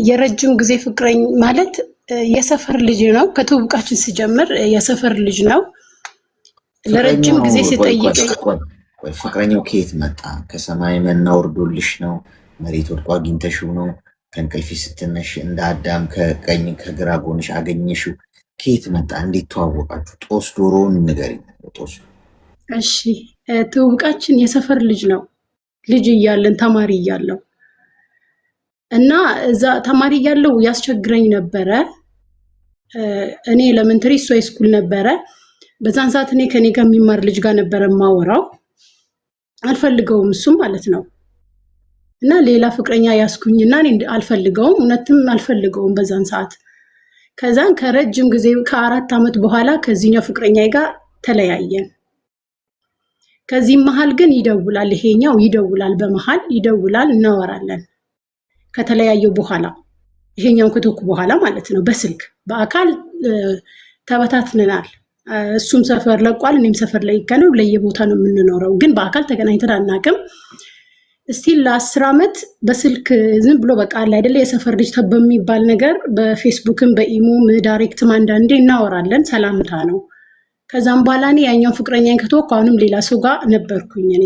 የረጅም ጊዜ ፍቅረኝ ማለት የሰፈር ልጅ ነው። ከትውውቃችን ሲጀምር የሰፈር ልጅ ነው። ለረጅም ጊዜ ሲጠይቀኝ ፍቅረኛው ከየት መጣ? ከሰማይ መና ወርዶልሽ ነው? መሬት ወድቆ አግኝተሽው ነው? ከእንቅልፊ ስትነሽ እንደ አዳም ከቀኝ ከግራ ጎንሽ አገኘሽው? ከየት መጣ? እንዴት ተዋወቃችሁ? ጦስ ዶሮውን ንገሪኝ። ጦስ እሺ፣ ትውውቃችን የሰፈር ልጅ ነው። ልጅ እያለን ተማሪ እያለው እና እዛ ተማሪ እያለው ያስቸግረኝ ነበረ። እኔ ኤሌመንተሪ እሱ ሃይስኩል ነበረ። በዛን ሰዓት እኔ ከኔ ጋር የሚማር ልጅ ጋር ነበረ ማወራው። አልፈልገውም እሱም ማለት ነው። እና ሌላ ፍቅረኛ ያስኩኝና እኔ አልፈልገውም፣ እውነትም አልፈልገውም በዛን ሰዓት። ከዛን ከረጅም ጊዜ ከ4 ዓመት በኋላ ከዚህኛው ፍቅረኛ ጋር ተለያየን። ከዚህም መሃል ግን ይደውላል፣ ይሄኛው ይደውላል፣ በመሃል ይደውላል፣ እናወራለን። ከተለያየው በኋላ ይሄኛውን ከተኩ በኋላ ማለት ነው። በስልክ በአካል ተበታትነናል። እሱም ሰፈር ለቋል፣ እኔም ሰፈር ላይ ይከነው ለየቦታ ነው የምንኖረው፣ ግን በአካል ተገናኝተን አናውቅም። እስቲ ለ10 ዓመት በስልክ ዝም ብሎ በቃ አለ አይደለ የሰፈር ልጅ በሚባል ነገር በፌስቡክም በኢሞም ዳይሬክትም አንዳንዴ እናወራለን፣ ሰላምታ ነው። ከዛም በኋላ እኔ ያኛው ፍቅረኛን ከተወኩ አሁንም ሌላ ሰው ጋር ነበርኩኝ እኔ።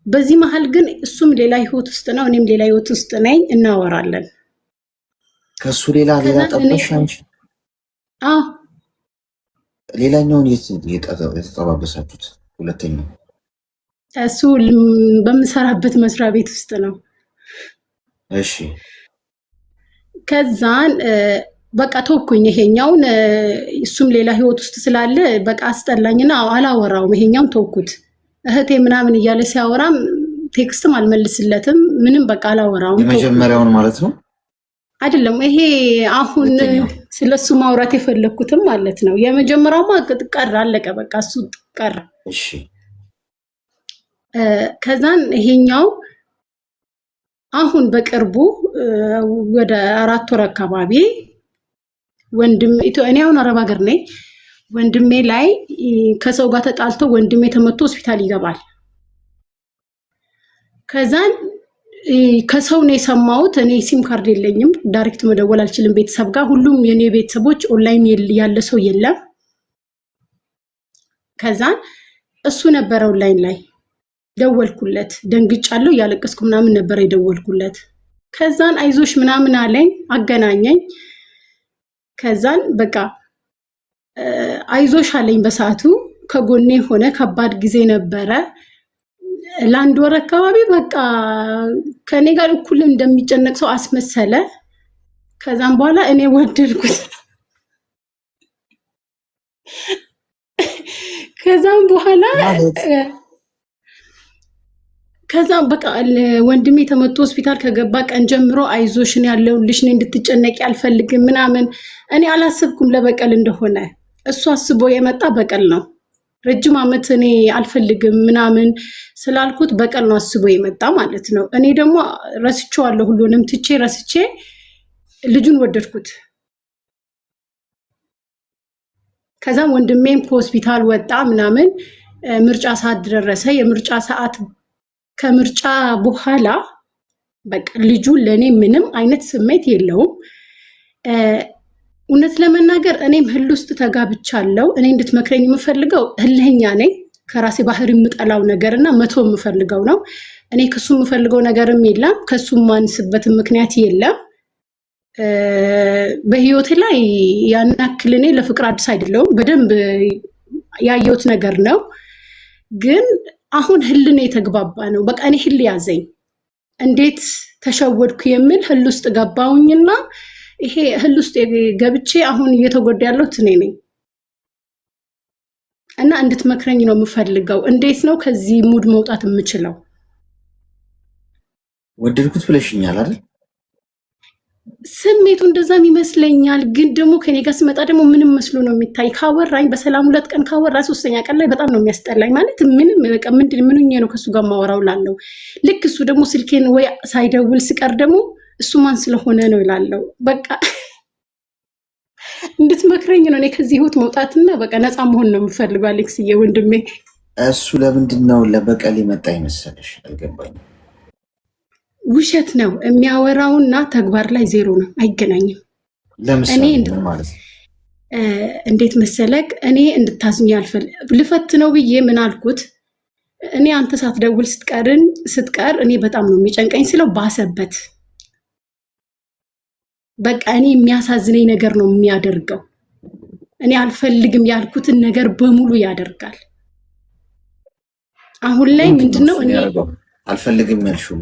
በዚህ መሃል ግን እሱም ሌላ ህይወት ውስጥ ነው፣ እኔም ሌላ ህይወት ውስጥ ነኝ፣ እናወራለን። ከሱ ሌላ ጠበሽ አንቺ? አዎ። ሌላኛውን የተጠባበሳችሁት? ሁለተኛው እሱ በምሰራበት መስሪያ ቤት ውስጥ ነው። እሺ። ከዛን በቃ ተወኩኝ ይሄኛውን። እሱም ሌላ ህይወት ውስጥ ስላለ በቃ አስጠላኝና አላወራውም። ይሄኛውን ተወኩት። እህቴ ምናምን እያለ ሲያወራም ቴክስትም አልመልስለትም፣ ምንም በቃ አላወራውም። የመጀመሪያውን ማለት ነው አይደለም ይሄ አሁን ስለሱ ማውራት የፈለኩትም ማለት ነው። የመጀመሪያውማ ቀረ፣ አለቀ በቃ እሱ ቀረ። እሺ። ከዛን ይሄኛው አሁን በቅርቡ ወደ 4 ወር አካባቢ እኔ አሁን አረብ ሀገር ነኝ። ወንድሜ ላይ ከሰው ጋር ተጣልቶ ወንድሜ ተመቶ ሆስፒታል ይገባል። ከዛን ከሰው ነው የሰማሁት። እኔ ሲም ካርድ የለኝም፣ ዳይሬክት መደወል አልችልም ቤተሰብ ጋር። ሁሉም የኔ ቤተሰቦች ኦንላይን ያለ ሰው የለም። ከዛን እሱ ነበረ ኦንላይን ላይ ደወልኩለት። ደንግጫለሁ፣ ያለቀስኩ ምናምን ነበር የደወልኩለት። ከዛን አይዞሽ ምናምን አለኝ፣ አገናኘኝ። ከዛን በቃ አይዞሽ አለኝ። በሰዓቱ ከጎኔ ሆነ። ከባድ ጊዜ ነበረ። ለ1 ወር አካባቢ በቃ ከኔ ጋር እኩል እንደሚጨነቅ ሰው አስመሰለ። ከዛም በኋላ እኔ ወደድኩት። ከዛም በኋላ በቃ ወንድሜ ተመቶ ሆስፒታል ከገባ ቀን ጀምሮ አይዞሽን ያለውልሽ ነው እንድትጨነቂ አልፈልግም ምናምን። እኔ አላሰብኩም ለበቀል እንደሆነ፣ እሱ አስቦ የመጣ በቀል ነው። ረጅም ዓመት እኔ አልፈልግም ምናምን ስላልኩት በቀል ነው አስቦ የመጣ ማለት ነው። እኔ ደግሞ ረስቼዋለሁ፣ ሁሉንም ትቼ ረስቼ ልጁን ወደድኩት። ከዛም ወንድሜም ከሆስፒታል ወጣ ምናምን። ምርጫ ሰዓት ደረሰ። የምርጫ ሰዓት ከምርጫ በኋላ በቃ ልጁ ለኔ ምንም አይነት ስሜት የለውም። እውነት ለመናገር እኔም ህል ውስጥ ተጋብቻለሁ። እኔ እንድትመክረኝ የምፈልገው ህልህኛ ነኝ። ከራሴ ባህሪ የምጠላው ነገርና መቶ የምፈልገው ነው። እኔ ከሱ የምፈልገው ነገርም የለም፣ ከሱ ማንስበት ምክንያት የለም። በህይወቴ ላይ ያን ያክል እኔ ለፍቅር አዲስ አይደለሁም። በደንብ ያየሁት ነገር ነው። ግን አሁን ህል ነው የተግባባ ነው። በቃ እኔ ህል ያዘኝ። እንዴት ተሸወድኩ የሚል ህል ውስጥ ገባውኝና ይሄ ህል ውስጥ ገብቼ አሁን እየተጎዳ ያለሁት እኔ ነኝ። እና እንድትመክረኝ ነው የምፈልገው። እንዴት ነው ከዚህ ሙድ መውጣት የምችለው? ወደድኩት ብለሽኛል አይደል? ስሜቱ እንደዛም ይመስለኛል። ግን ደግሞ ከኔ ጋር ስመጣ ደግሞ ምንም መስሎ ነው የሚታይ። ካወራኝ በሰላም 2 ቀን ካወራ 3ኛ ቀን ላይ በጣም ነው የሚያስጠላኝ። ማለት ምንም በቃ ምንኛ ነው ከሱ ጋር ማወራው ላለው። ልክ እሱ ደግሞ ስልኬን ወይ ሳይደውል ሲቀር ደግሞ እሱ ማን ስለሆነ ነው ይላለው። በቃ እንድትመክረኝ ነው። እኔ ከዚህ ህይወት መውጣትና በቃ ነፃ መሆን ነው የምፈልገው። አሌክስዬ ወንድሜ እሱ ለምንድን ነው ለበቀል የመጣ ይመሰለሽ? አልገባኝም። ውሸት ነው የሚያወራውና ተግባር ላይ ዜሮ ነው፣ አይገናኝም። ለምሳሌ ምን ማለት ነው? እንዴት መሰለክ፣ እኔ እንድታዝኝ ልፈት ነው ብዬ ምን አልኩት? እኔ አንተ ሳትደውል ስትቀር እኔ በጣም ነው የሚጨንቀኝ ስለው ባሰበት። በቃ እኔ የሚያሳዝነኝ ነገር ነው የሚያደርገው። እኔ አልፈልግም ያልኩትን ነገር በሙሉ ያደርጋል። አሁን ላይ ምንድነው እኔ አልፈልግም ያልሽው?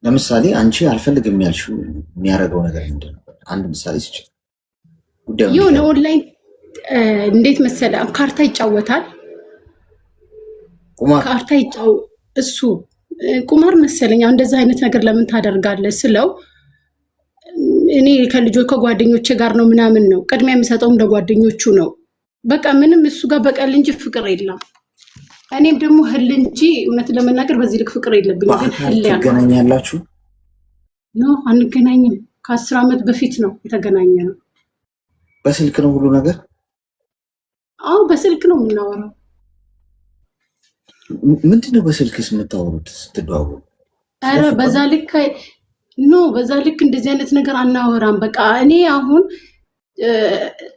ለምሳሌ አንቺ አልፈልግም ያልሽው የሚያደርገው ነገር ምንድን ነው? አንድ ምሳሌ ስጭ። የሆነ ኦንላይን እንዴት መሰለ ካርታ ይጫወታል። ካርታ እሱ ቁማር መሰለኝ። እንደዚህ አይነት ነገር ለምን ታደርጋለህ ስለው እኔ ከጓደኞቼ ጋር ነው ምናምን ነው ቅድሚያ የሚሰጠውም ለጓደኞቹ ነው። በቃ ምንም እሱ ጋር በቀል እንጂ ፍቅር የለም። እኔም ደግሞ ህል እንጂ እውነት ለመናገር በዚህ ልክ ፍቅር የለብኝም። ግን ህል ያለው ትገናኛላችሁ? ኖ አንገናኝም። ከ10 ዓመት በፊት ነው የተገናኘ ነው። በስልክ ነው ሁሉ ነገር? አዎ በስልክ ነው የምናወራው። ምንድነው በስልክስ የምታወሩት ስትደዋወሉ? አረ በዛ ልክ እንደዚህ አይነት ነገር አናወራም። በቃ እኔ አሁን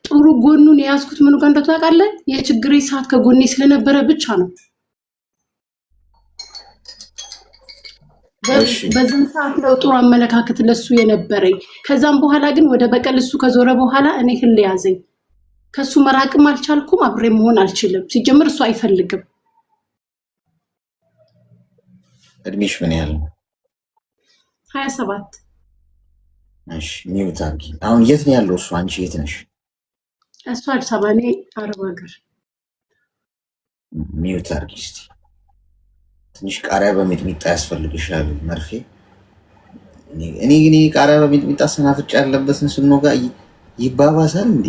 ጥሩ ጎኑን የያዝኩት ምን ጋር እንደው ታውቃለህ? የችግሬ ሰዓት ከጎኔ ስለነበረ ብቻ ነው። በዛን ሰዓት ነው ጥሩ አመለካከት ለሱ የነበረኝ። ከዛም በኋላ ግን ወደ በቀል እሱ ከዞረ በኋላ እኔ ህል ያዘኝ። ከሱ መራቅም አልቻልኩም፣ አብሬ መሆን አልችልም። ሲጀምር እሱ አይፈልግም። እድሜሽ ምን ያህል ነው? 27። እሺ ሚውት አድርጊ። አሁን የት ነው ያለው እሱ? አንቺ የት ነሽ? እሱ አዲስ አበባ፣ እኔ አረብ ሀገር። ሚውት አድርጊ እስቲ። ትንሽ ቃሪያ በሚጥሚጣ ያስፈልግሻል መርፌ። እኔ ግን ቃሪያ በሚጥሚጣ ሰናፍጭ ያለበትን ስንወጋ ይባባሳል እንዴ?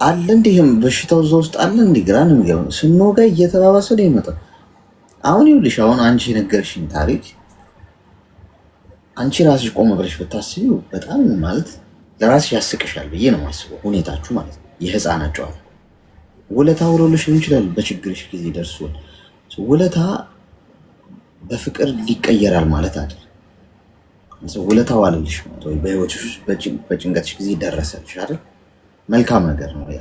አለ እንዲህም በሽታው እዛ ውስጥ አለ እንዴ? ግራ ነው የሚገባው። ስንወጋ እየተባባሰ ነው የመጣው። አሁን ይኸውልሽ፣ አሁን አንቺ የነገርሽኝ ታሪክ አንቺ ራስሽ ቆም ብለሽ ብታስቢው በጣም ማለት ለራስሽ ያስቅሻል ብዬ ነው የማስበው። ሁኔታችሁ ማለት ነው የህፃናት ጨዋታ። ውለታ ውሎልሽ ሊሆን ይችላል በችግርሽ ጊዜ ደርሶ። ውለታ በፍቅር ሊቀየራል ማለት አይደል። ውለታ ዋለልሽ ማለት ወይ በህይወትሽ ውስጥ በጭንቀትሽ ጊዜ ደረሰልሽ አይደል፣ መልካም ነገር ነው ያ።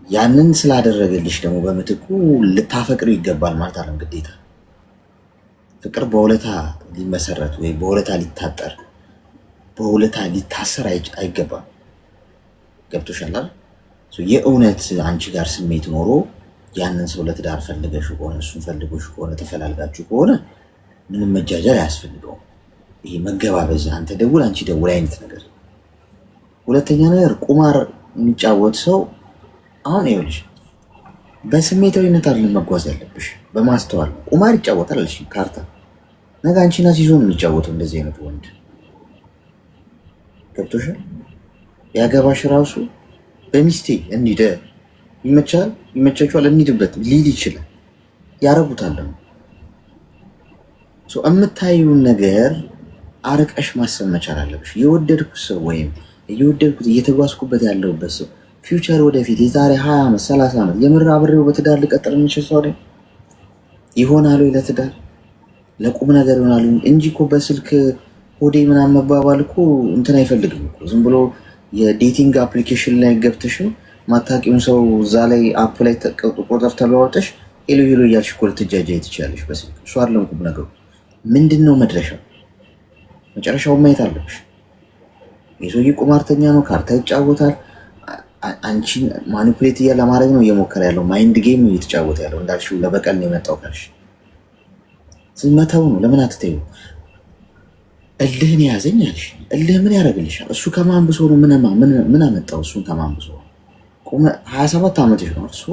ያንን ስላደረገልሽ ደግሞ በምትኩ ልታፈቅሩ ይገባል ማለት አለም ግዴታ። ፍቅር በውለታ ሊመሰረት ወይ በውለታ ሊታጠር በውለታ ሊታሰር አይገባም። ገብቶሻል አይደል? የእውነት አንቺ ጋር ስሜት ኖሮ ያንን ሰው ለትዳር ፈልገሽ ከሆነ እሱን ፈልጎሽ ከሆነ ተፈላልጋችሁ ከሆነ ምንም መጃጃል አያስፈልገውም። ይሄ መገባበዝ፣ አንተ ደውል አንቺ ደውል አይነት ነገር። ሁለተኛ ነገር ቁማር የሚጫወት ሰው አሁን ይኸውልሽ በስሜታዊነት አይደለም መጓዝ ያለብሽ፣ በማስተዋል ቁማር ይጫወታል አልሽ፣ ካርታ ነገ አንቺን አስይዞ ነው የሚጫወተው እንደዚህ አይነት ወንድ። ገብቶሻል? ያገባሽ ራሱ በሚስቴ እንሂድ ይመቻችኋል እንሂድበት ሊል ይችላል። ያረጉታል ደግሞ የምታዩን ነገር አርቀሽ ማሰብ መቻል አለብሽ። የወደድኩት ሰው ወይም እየተጓዝኩበት ያለሁበት ሰው ፊውቸር ወደፊት የዛሬ 20 ዓመት 30 ዓመት የምር አብሬው በትዳር ልቀጥል የምችል ሰው ይሆናሉ። ለትዳር ለቁም ነገር ይሆናሉ እንጂ እኮ በስልክ ሆዴ ምናምን መባባል እኮ እንትን አይፈልግም እኮ። ዝም ብሎ የዴቲንግ አፕሊኬሽን ላይ ገብተሽም ማታቂውን ሰው እዛ ላይ አፕ ላይ ቁጥር ተለዋውጠሽ ሄሎ ሄሎ እያልሽ እኮ ልትጃጃይ ትችላለሽ በስልክ። እሱ አይደለም ቁም ነገሩ። ምንድን ነው መድረሻው? መጨረሻውን ማየት አለብሽ። የሰውዬ ቁማርተኛ ነው፣ ካርታ ይጫወታል። አንቺን ማኒፑሌት ለማድረግ ነው እየሞከረ ያለው። ማይንድ ጌም ነው እየተጫወተ ያለው። እንዳልሽው ለበቀል ነው የመጣው ካልሽ ዝመተው ነው። ለምን አትተዩ? እልህን ያዘኝ አልሽ። እልህ ምን ያደርግልሻል? እሱ ከማን ብሶ ነው? ምን አመጣው? እሱን ከማን ብሶ? 27 ዓመትሽ ነው። እሱ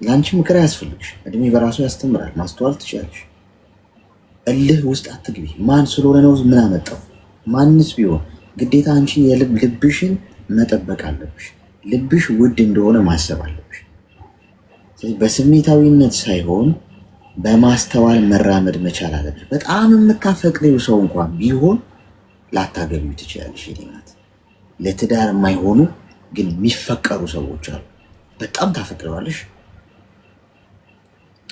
ለአንቺ ምክር አያስፈልግሽ። እድሜ በራሱ ያስተምራል። ማስተዋል ትችላለሽ። እልህ ውስጥ አትግቢ። ማን ስለሆነ ነው? ምን አመጣው? ማንስ ቢሆን ግዴታ አንቺ ልብሽን መጠበቅ አለብሽ። ልብሽ ውድ እንደሆነ ማሰብ አለብሽ። ስለዚህ በስሜታዊነት ሳይሆን በማስተዋል መራመድ መቻል አለብሽ። በጣም የምታፈቅሪው ሰው እንኳን ቢሆን ላታገቢው ትችላለሽ። የኔ ናት ለትዳር የማይሆኑ ግን የሚፈቀሩ ሰዎች አሉ። በጣም ታፈቅረዋለሽ።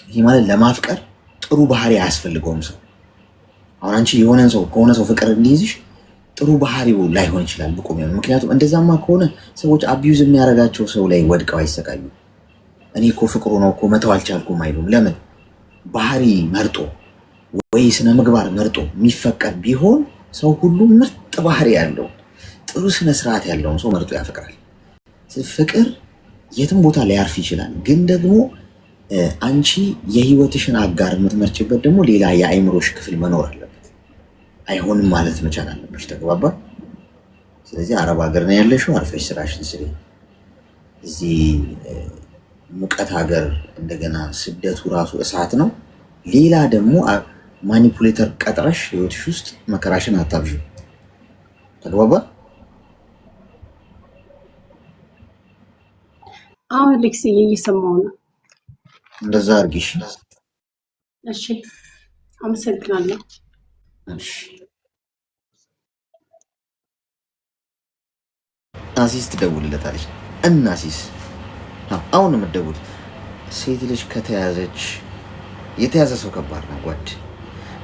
ይህ ማለት ለማፍቀር ጥሩ ባህሪ አያስፈልገውም ሰው። አሁን አንቺ የሆነን ሰው ከሆነ ሰው ፍቅር እንዲይዝሽ ጥሩ ባህሪው ላይሆን ይችላል ብቁ የሚሆን። ምክንያቱም እንደዛማ ከሆነ ሰዎች አቢዩዝ የሚያደርጋቸው ሰው ላይ ወድቀው አይሰቃዩ። እኔ እኮ ፍቅሩ ነው እኮ መተው አልቻልኩም አይሉም። ለምን? ባህሪ መርጦ ወይ ስነ ምግባር መርጦ የሚፈቀር ቢሆን ሰው ሁሉ ምርጥ ባህሪ ያለው ጥሩ ስነ ስርዓት ያለውን ሰው መርጦ ያፈቅራል። ፍቅር የትም ቦታ ሊያርፍ ይችላል፣ ግን ደግሞ አንቺ የህይወትሽን አጋር የምትመርጭበት ደግሞ ሌላ የአእምሮሽ ክፍል መኖር አለበት። አይሆንም ማለት መቻል አለብሽ። ተግባባ? ስለዚህ አረብ ሀገር ነው ያለሽው፣ አርፈሽ ስራሽን ስሪ። እዚህ ሙቀት ሀገር እንደገና ስደቱ ራሱ እሳት ነው። ሌላ ደግሞ ማኒፑሌተር ቀጥረሽ ህይወትሽ ውስጥ መከራሽን አታብዥ። ተግባባ? አሁን ሌክስ እየሰማው ነው። እንደዛ አርጊሽ። እሺ፣ አመሰግናለሁ። እሺ፣ አሲስ ትደውልለታለች። እናሲስ አሁን የምትደውል ሴት ልጅ ከተያዘች የተያዘ ሰው ከባድ ነው ጓድ።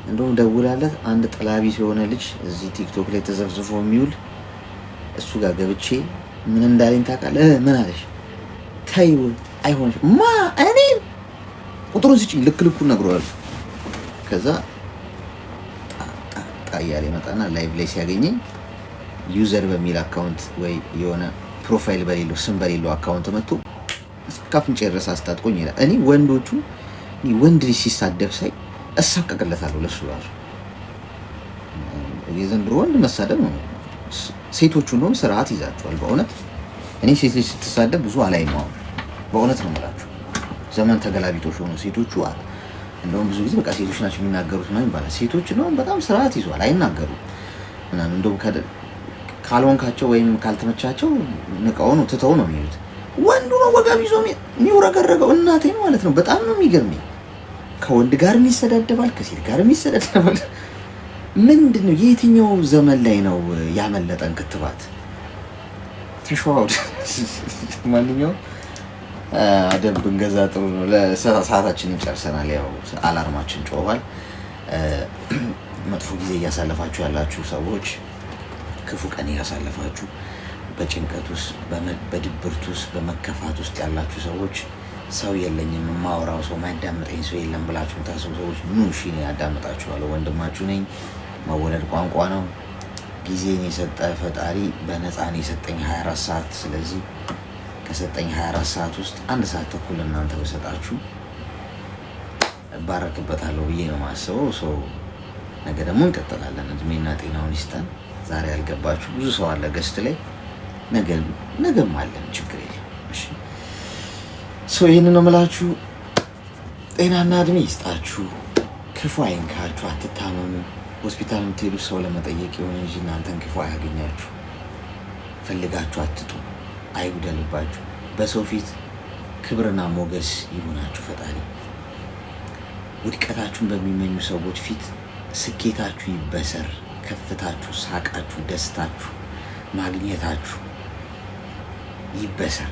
እንደውም ደውላለት አንድ ጠላቢስ የሆነ ልጅ እዚህ ቲክቶክ ላይ ተዘፍዝፎ የሚውል እሱ ጋር ገብቼ ምን እንዳለኝ ታውቃለህ? ምን አለሽ? ተይው አይሆንሽ ማ እኔ ቁጥሩን ስጪኝ ልክ ልኩን ነግረዋለሁ። ከዛ ጣያሌ መጣና ላይቭ ላይ ሲያገኘኝ ዩዘር በሚል አካውንት ወይ የሆነ ፕሮፋይል በሌለው ስም በሌለው አካውንት መጥቶ እስካፍንጭ ድረስ አስታጥቆኝ ይላል። እኔ ወንዶቹ ወንድ ልጅ ሲሳደብ ሳይ እሳቀቅለታለሁ። ለሱ ራሱ የዘንድሮ ወንድ መሳደብ ነው። ሴቶቹ እንደውም ስርዓት ይዛቸዋል። በእውነት እኔ ሴት ልጅ ስትሳደብ ብዙ አላይም። አሁን በእውነት ነው የምላችሁ፣ ዘመን ተገላቢጦሽ ሆኖ ሴቶቹ እንደውም ብዙ ጊዜ በቃ ሴቶች ናቸው የሚናገሩት ነው ይባላል። ሴቶች እንደውም በጣም ስርዓት ይዟል፣ አይናገሩም ምናምን። እንደውም ካልሆንካቸው ወይም ካልተመቻቸው ንቀው ነው ትተው ነው የሚሉት። ወንዱ ነው ወገብ ይዞ የሚውረገረገው። እናቴን ማለት ነው። በጣም ነው የሚገርመኝ። ከወንድ ጋር የሚሰዳደባል፣ ከሴት ጋር የሚሰዳደባል። ምንድን ነው? የትኛው ዘመን ላይ ነው ያመለጠን ክትባት? ተሸዋውድ። ማንኛውም አደብ ብንገዛ ጥሩ ነው። ለሰዓታችንን ጨርሰናል። ያው አላርማችን ጮኋል። መጥፎ ጊዜ እያሳለፋችሁ ያላችሁ ሰዎች፣ ክፉ ቀን እያሳለፋችሁ በጭንቀት ውስጥ በድብርት ውስጥ በመከፋት ውስጥ ያላችሁ ሰዎች፣ ሰው የለኝም የማወራው ሰው ማያዳምጠኝ ሰው የለም ብላችሁ ታስቡ ሰዎች ኑ እሺ፣ እኔ ያዳምጣችኋለሁ። ወንድማችሁ ነኝ። መወለድ ቋንቋ ነው። ጊዜን የሰጠ ፈጣሪ በነፃ ነው የሰጠኝ 24 ሰዓት። ስለዚህ ከሰጠኝ 24 ሰዓት ውስጥ 1 ሰዓት ተኩል እናንተ በሰጣችሁ እባረክበታለሁ ብዬ ነው የማስበው። ሰው ነገ ደግሞ እንቀጥላለን። እድሜና ጤናውን ይስጠን። ዛሬ ያልገባችሁ ብዙ ሰው አለ ገስት ላይ፣ ነገም አለን፣ ችግር የለም። እሺ ሰው ይህንን ነው የምላችሁ። ጤናና እድሜ ይስጣችሁ፣ ክፉ አይንካችሁ፣ አትታመሙ። ሆስፒታል የምትሄዱ ሰው ለመጠየቅ የሆነ እንጂ እናንተን ክፉ አያገኛችሁ። ፈልጋችሁ አትጡ፣ አይጉደልባችሁ። በሰው ፊት ክብርና ሞገስ ይሆናችሁ ፈጣሪ። ውድቀታችሁን በሚመኙ ሰዎች ፊት ስኬታችሁ ይበሰር። ከፍታችሁ፣ ሳቃችሁ፣ ደስታችሁ፣ ማግኘታችሁ ይበሰር።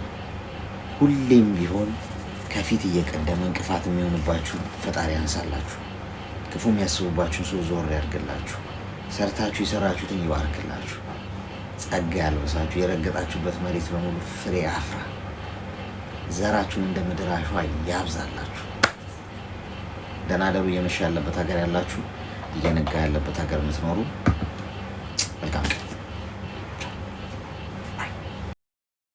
ሁሌም ቢሆን ከፊት እየቀደመ እንቅፋት የሚሆንባችሁ ፈጣሪ ያንሳላችሁ። ክፉ የሚያስቡባችሁን ሰው ዞር ያድርግላችሁ። ሰርታችሁ የሰራችሁትን ይባርክላችሁ። ጸጋ ያልበሳችሁ የረገጣችሁበት መሬት በሙሉ ፍሬ አፍራ። ዘራችሁን እንደ ምድር አሸዋ ያብዛላችሁ። ደህና ደሩ። እየመሸ ያለበት ሀገር ያላችሁ፣ እየነጋ ያለበት ሀገር የምትኖሩ መልካም